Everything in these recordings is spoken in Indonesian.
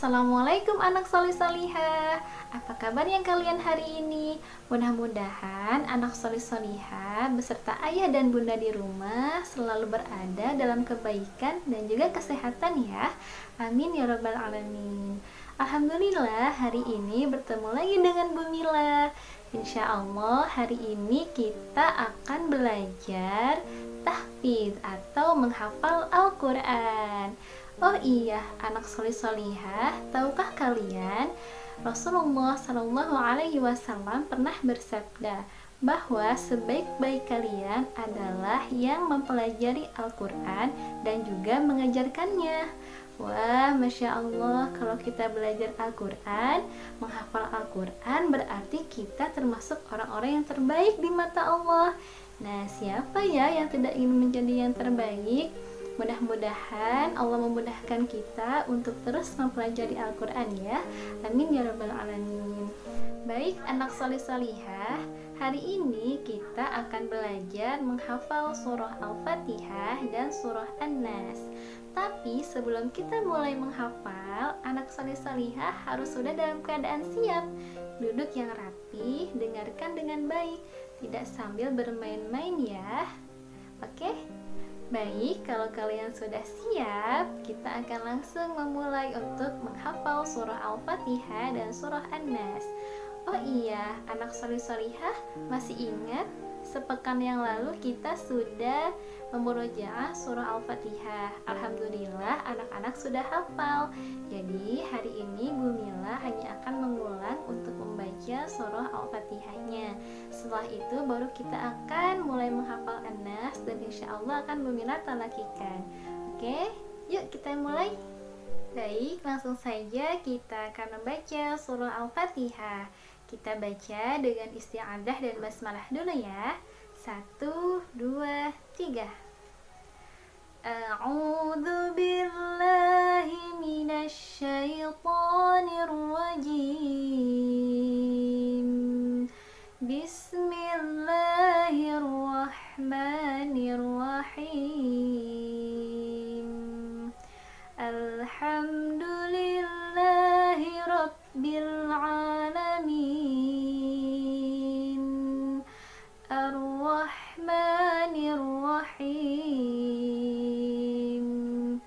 Assalamualaikum anak soleh solihah. Apa kabar yang kalian hari ini? Mudah-mudahan anak soleh solihah beserta ayah dan bunda di rumah selalu berada dalam kebaikan dan juga kesehatan ya. Amin ya rabbal alamin. Alhamdulillah hari ini bertemu lagi dengan Bu Mila. Insya Allah hari ini kita akan belajar tahfidz atau menghafal Al-Quran. Oh iya, anak soleh solihah, tahukah kalian Rasulullah Shallallahu Alaihi Wasallam pernah bersabda bahwa sebaik-baik kalian adalah yang mempelajari Al-Quran dan juga mengajarkannya. Wah, Masya Allah, kalau kita belajar Al-Quran, menghafal Al-Quran berarti kita termasuk orang-orang yang terbaik di mata Allah. Nah, siapa ya yang tidak ingin menjadi yang terbaik? Mudah-mudahan Allah memudahkan kita untuk terus mempelajari Al-Quran ya. Amin ya rabbal alamin. Baik anak soleh solihah, hari ini kita akan belajar menghafal surah Al-Fatihah dan surah An-Nas. Tapi sebelum kita mulai menghafal, anak soleh solihah harus sudah dalam keadaan siap. Duduk yang rapi, dengarkan dengan baik, tidak sambil bermain-main ya. Oke? Baik, kalau kalian sudah siap, kita akan langsung memulai untuk menghafal surah Al-Fatihah dan surah An-Nas. Oh iya, anak soleh solihah masih ingat? Sepekan yang lalu kita sudah memurojaah surah Al-Fatihah. Alhamdulillah anak-anak sudah hafal. Jadi hari ini Bu Mila hanya akan mengulang untuk membaca surah Al-Fatihahnya. Setelah itu baru kita akan mulai menghafal An-Nas dan insya Allah akan Bu Mila talakikan. Oke, yuk kita mulai. Baik, langsung saja kita akan membaca surah Al-Fatihah. Kita baca dengan isti'adzah dan basmalah dulu ya. 1, 2, 3. A'udzu billahi minasy syaithanir rajim. Bismillahirrahmanirrahim. Alhamdulillahi rabbil alamin. Ar-Rahmanir-Rahim.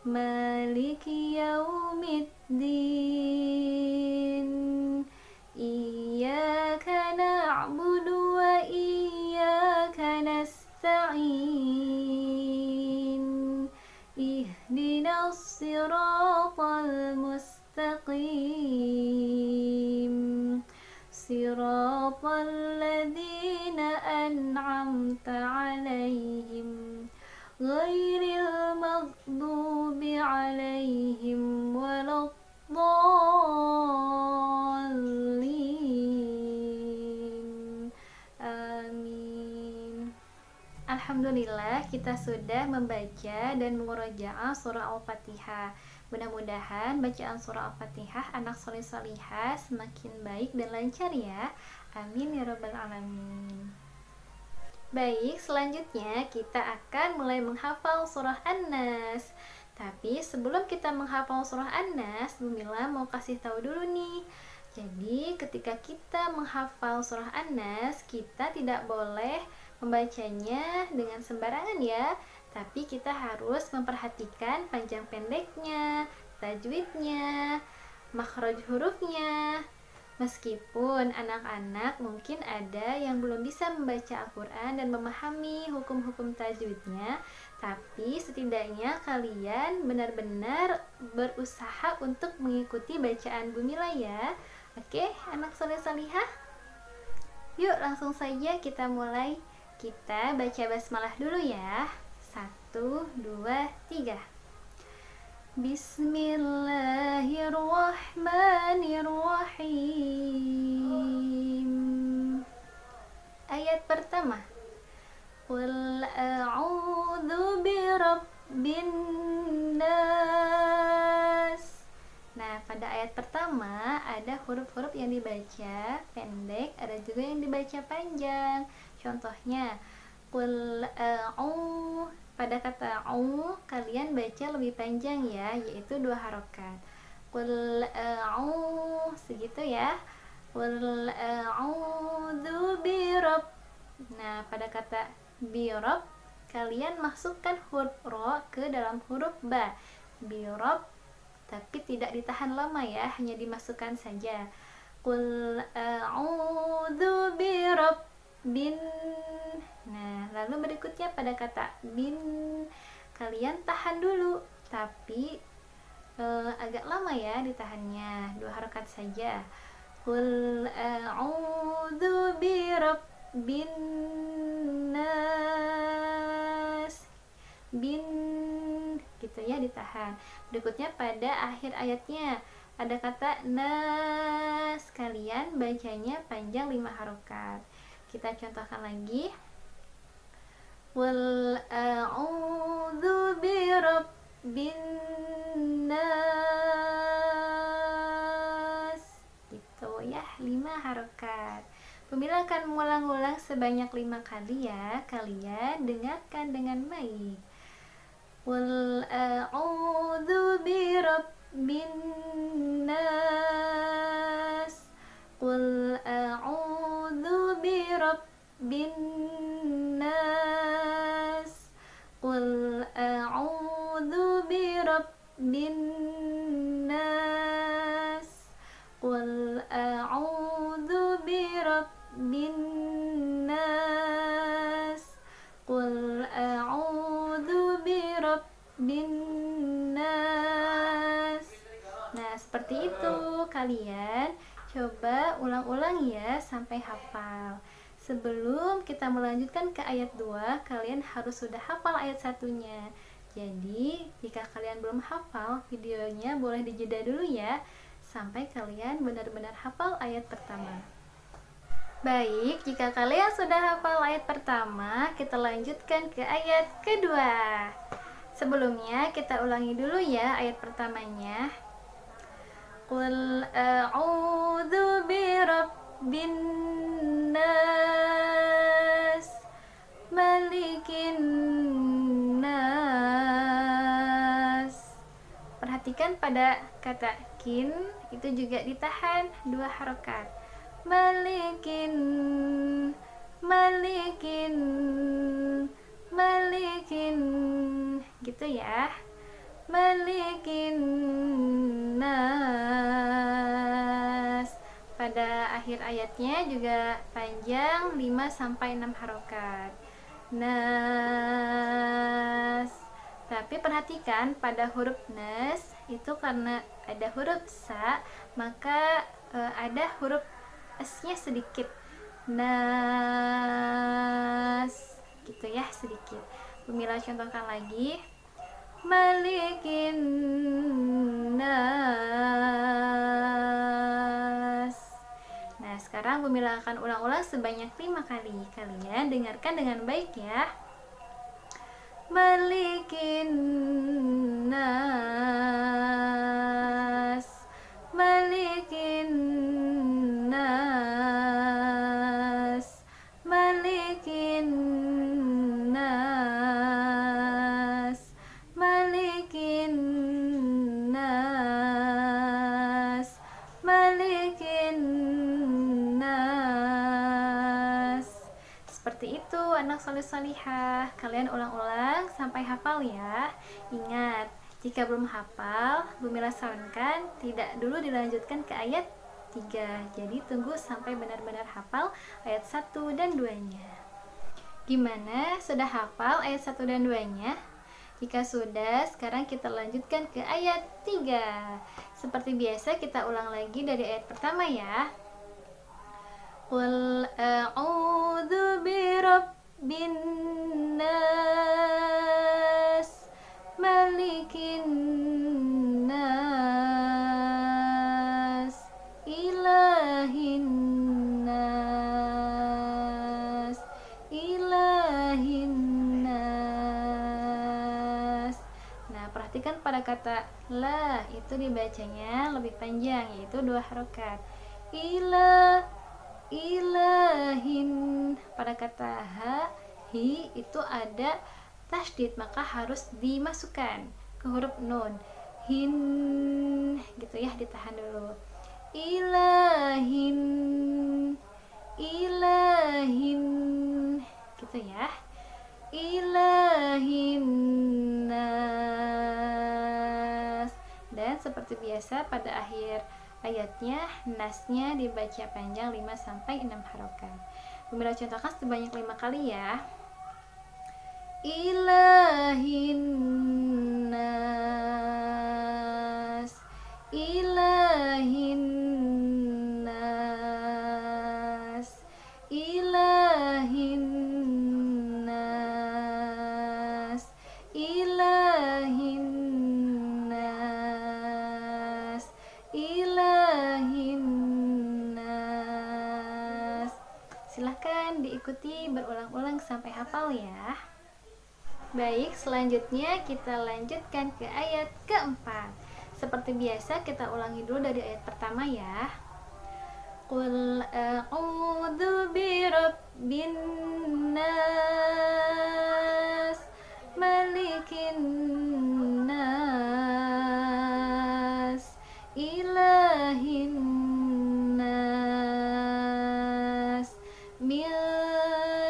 Maliki yaumiddin. Iyyaka na'budu wa iyyaka nasta'in. Ihdinas siratal mustaqim. Siratal ladzina an'amta 'alaihim ghairil maghdubi 'alaihim waladdallin. Amin. Alhamdulillah kita sudah membaca dan mengurojaah surah Al-Fatihah. Mudah-mudahan bacaan surah Al-Fatihah anak soleh solihah semakin baik dan lancar ya. Amin ya rabbal alamin. Baik, selanjutnya kita akan mulai menghafal surah An-Nas. Tapi sebelum kita menghafal surah An-Nas, Bu Mila mau kasih tahu dulu nih. Jadi ketika kita menghafal surah An-Nas, kita tidak boleh membacanya dengan sembarangan ya. Tapi kita harus memperhatikan panjang pendeknya, tajwidnya, makhraj hurufnya. Meskipun anak-anak mungkin ada yang belum bisa membaca Al-Quran dan memahami hukum-hukum tajwidnya, tapi setidaknya kalian benar-benar berusaha untuk mengikuti bacaan Bu Mila ya. Oke, anak soleh solihah? Yuk langsung saja kita mulai. Kita baca basmalah dulu ya. 1, 2, 3. Bismillahirrahmanirrahim. Ayat pertama. Qul a'udzu birabbin nas. Nah, pada ayat pertama ada huruf-huruf yang dibaca pendek, ada juga yang dibaca panjang. Contohnya, Qul pada kata au kalian baca lebih panjang ya, yaitu 2 harokat. Qul segitu ya. Qul a'udzu birabb. Nah, pada kata birabb kalian masukkan huruf ro ke dalam huruf ba. Birabb, tapi tidak ditahan lama ya, hanya dimasukkan saja. Qul a'udzu birabbin. Nah, lalu berikutnya pada kata bin kalian tahan dulu, tapi agak lama ya ditahannya, 2 harokat saja. Qul a'udzu birabbin nas. Bin gitu ya, ditahan. Berikutnya pada akhir ayatnya ada kata nas, kalian bacanya panjang 5 harokat. Kita contohkan lagi. Qul a'udzu birabbin nas. Gitu ya, 5 harokat. Pemila akan mengulang-ulang sebanyak 5 kali ya. Kalian dengarkan dengan baik. Qul a'udzu birabbin nas. Qul a'udzu birabbin nas. Qul a'udzu birabbin nas. Qul a'udzu birabbin nas. Qul a'udzu birabbin nas. Nah, seperti itu. Kalian coba ulang-ulang ya sampai hafal. Sebelum kita melanjutkan ke ayat 2, kalian harus sudah hafal ayat satunya. Jadi, jika kalian belum hafal, videonya boleh dijeda dulu ya, sampai kalian benar-benar hafal ayat pertama. Baik, jika kalian sudah hafal ayat pertama, kita lanjutkan ke ayat kedua. Sebelumnya, kita ulangi dulu ya ayat pertamanya. Qul a'udzu birabbin nas, malikin nas. Perhatikan pada kata kin, itu juga ditahan 2 harokat. Malikin, malikin, malikin, gitu ya. Malikin nas. Pada akhir ayatnya juga panjang 5-6 harokat. Nas. Tapi perhatikan pada huruf nas itu karena ada huruf sa, maka ada huruf s-nya sedikit. Nas. Gitu ya, sedikit. Pemila contohkan lagi. Malikin nas. Nah, sekarang Bumila akan ulang-ulang sebanyak 5 kali. Kalian dengarkan dengan baik ya. Malikin nas, malikin nas, malikin nas, malikin nas, malikin nas. Seperti itu anak soleh-solihah. Kalian ulang-ulang sampai hafal ya. Ingat, jika belum hafal, Bumila sarankan tidak dulu dilanjutkan ke ayat 3. Jadi tunggu sampai benar-benar hafal ayat 1 dan 2-nya. Gimana? Sudah hafal ayat 1 dan 2-nya? Jika sudah, sekarang kita lanjutkan ke ayat 3. Seperti biasa kita ulang lagi dari ayat pertama ya. Qul a'udzu birabbin nas, malikin nas, ilahin nas, ilahin nas. Nah, perhatikan pada kata la, itu dibacanya lebih panjang, yaitu 2 harokat. Ilahin. Pada kata ha, itu ada tasydid, maka harus dimasukkan ke huruf nun. hin, gitu ya, ditahan dulu. Ilahin, ilahin, gitu ya. Ilahin nas. Dan seperti biasa pada akhir ayatnya nasnya dibaca panjang 5-6 harokat. Bumi contohkan sebanyak 5 kali ya. Ilahin nas, ilahin nas, ilahin nas, ilahin nas, ilahin nas. Silahkan diikuti berulang-ulang sampai hafal ya. Baik, selanjutnya kita lanjutkan ke ayat keempat. Seperti biasa kita ulangi dulu dari ayat pertama ya. Qul a'udzu birabbin nas, malikin nas, ilahin nas, min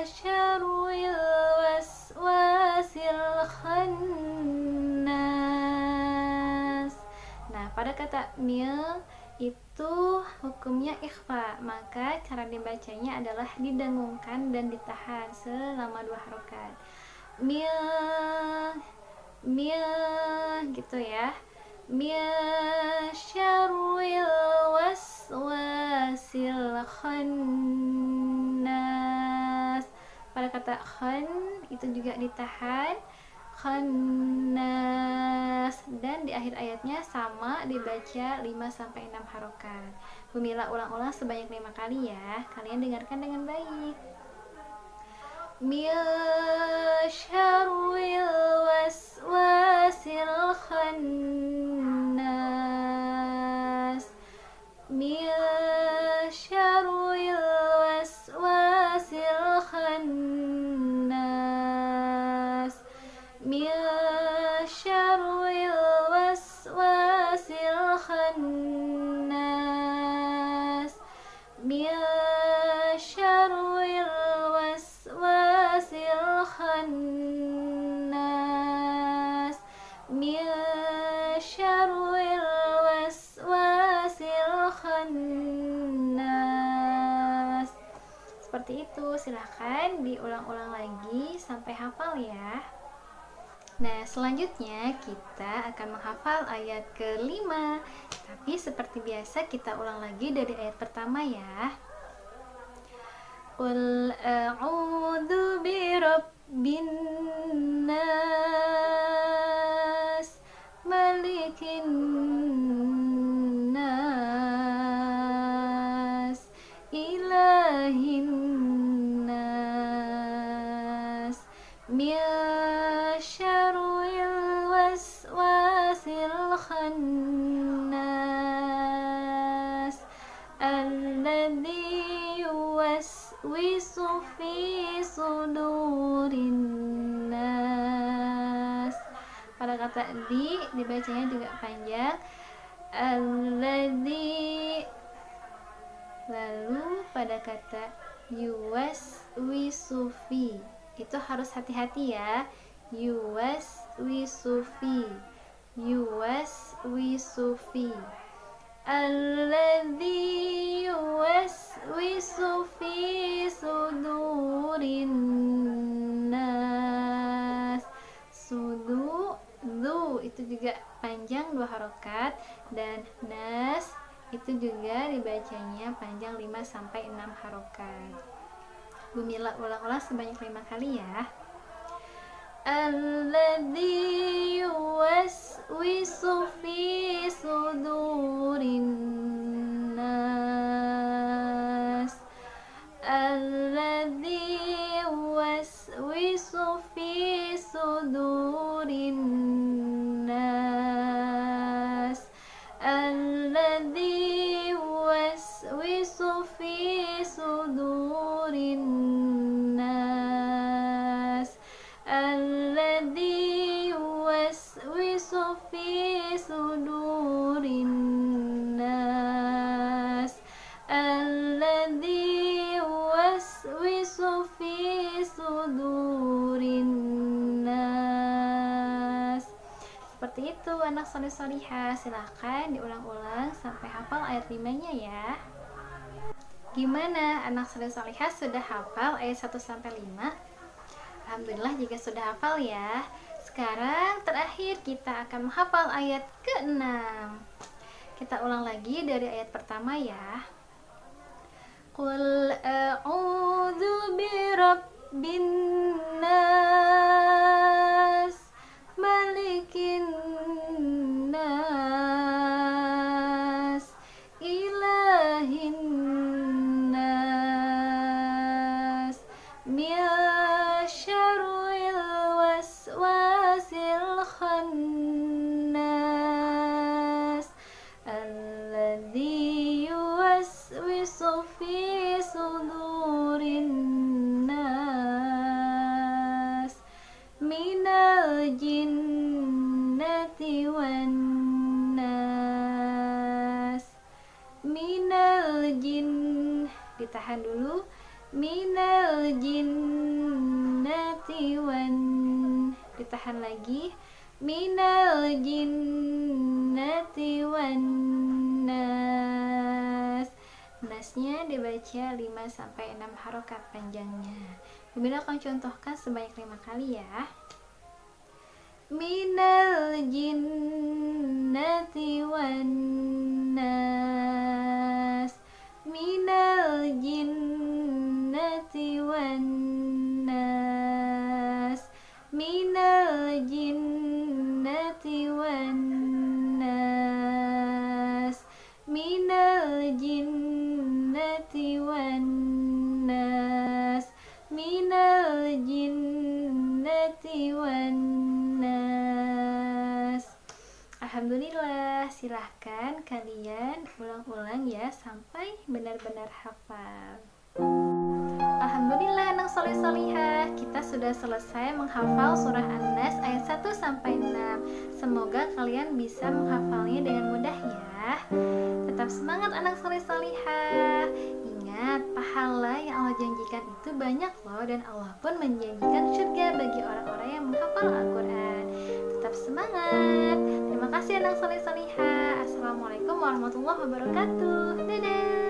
syarril waswasil khannas. Nah, pada kata mil itu hukumnya ikhfa, maka cara dibacanya adalah didengungkan dan ditahan selama 2 harokat. Mil, mil, gitu ya. Mil syarril waswasil khannas. Pada kata khan itu juga ditahan, khannas, dan di akhir ayatnya sama dibaca 5-6 harokat. Bumilah ulang-ulang sebanyak 5 kali ya. Kalian dengarkan dengan baik. Min syarril waswasil khannas, min syarril waswasil khannas, min syarril waswasil khannas, min syarril waswasil khannas, min syarril waswasil khannas. Seperti itu, silahkan diulang-ulang lagi sampai hafal ya. Nah, selanjutnya kita akan menghafal ayat ke-5. Tapi seperti biasa kita ulang lagi dari ayat pertama ya. Qul a'udzu birabbin nas, malikin nas, ilahin nas, min syarril waswasil khannas, alladzi yuwaswisu fi sudurin nas. Pada kata di dibacanya juga panjang, alladzi. Lalu pada kata yuwaswisu fi itu harus hati-hati ya. Yuwaswisu fi, yuwaswisu fi, alladzi yuwaswisu fi sudurin nas. Sudu, du itu juga panjang 2 harokat, dan nas itu juga dibacanya panjang 5-6 harokat. Bumilah ulang-ulang sebanyak 5 kali ya. Alladzi yuwaswisu fi sudurin nas, alladzi yuwaswisu fi sudurin nas, alladzi yuwaswisu fi sudurin nas, alladzi yuwaswisu fi sudurin nas alladzi yuwaswisu fi sudurin nas. Seperti itu anak soleh solihah. Silahkan diulang-ulang sampai hafal ayat 5-nya ya. Gimana anak soleh solihah, sudah hafal ayat 1 sampai 5? Alhamdulillah jika sudah hafal ya. Sekarang terakhir kita akan menghafal ayat ke-6. Kita ulang lagi dari ayat pertama ya. Qul a'udzu birabbin nas, malikin nas, ilahin nas, min syarril waswasil khannas, alladzi yuwaswisu fi sudurin nas, minal jinnati wan nas. Minal jin, ditahan dulu. Minal jinnati wan, ditahan lagi. Minal jinnati wan nas. Nasnya dibaca 5 sampai 6 harokat panjangnya. Bunda akan contohkan sebanyak 5 kali ya. Minal jinnati wan nas, minal jinnati wan nas, minal jinnati wan nas, minal jinnati wan nas, minal jinnati wan nas. Alhamdulillah, silahkan kalian ulang-ulang ya sampai benar-benar hafal. Alhamdulillah anak soleh solihah, kita sudah selesai menghafal surah An-Nas ayat 1 sampai 6. Semoga kalian bisa menghafalnya dengan mudah ya. Tetap semangat anak soleh solihah. Ingat, pahala yang Allah janjikan itu banyak loh, dan Allah pun menjanjikan surga bagi orang-orang yang menghafal Al-Quran. Tetap semangat. Terima kasih anak soleh solihah. Assalamualaikum warahmatullahi wabarakatuh. Dadah.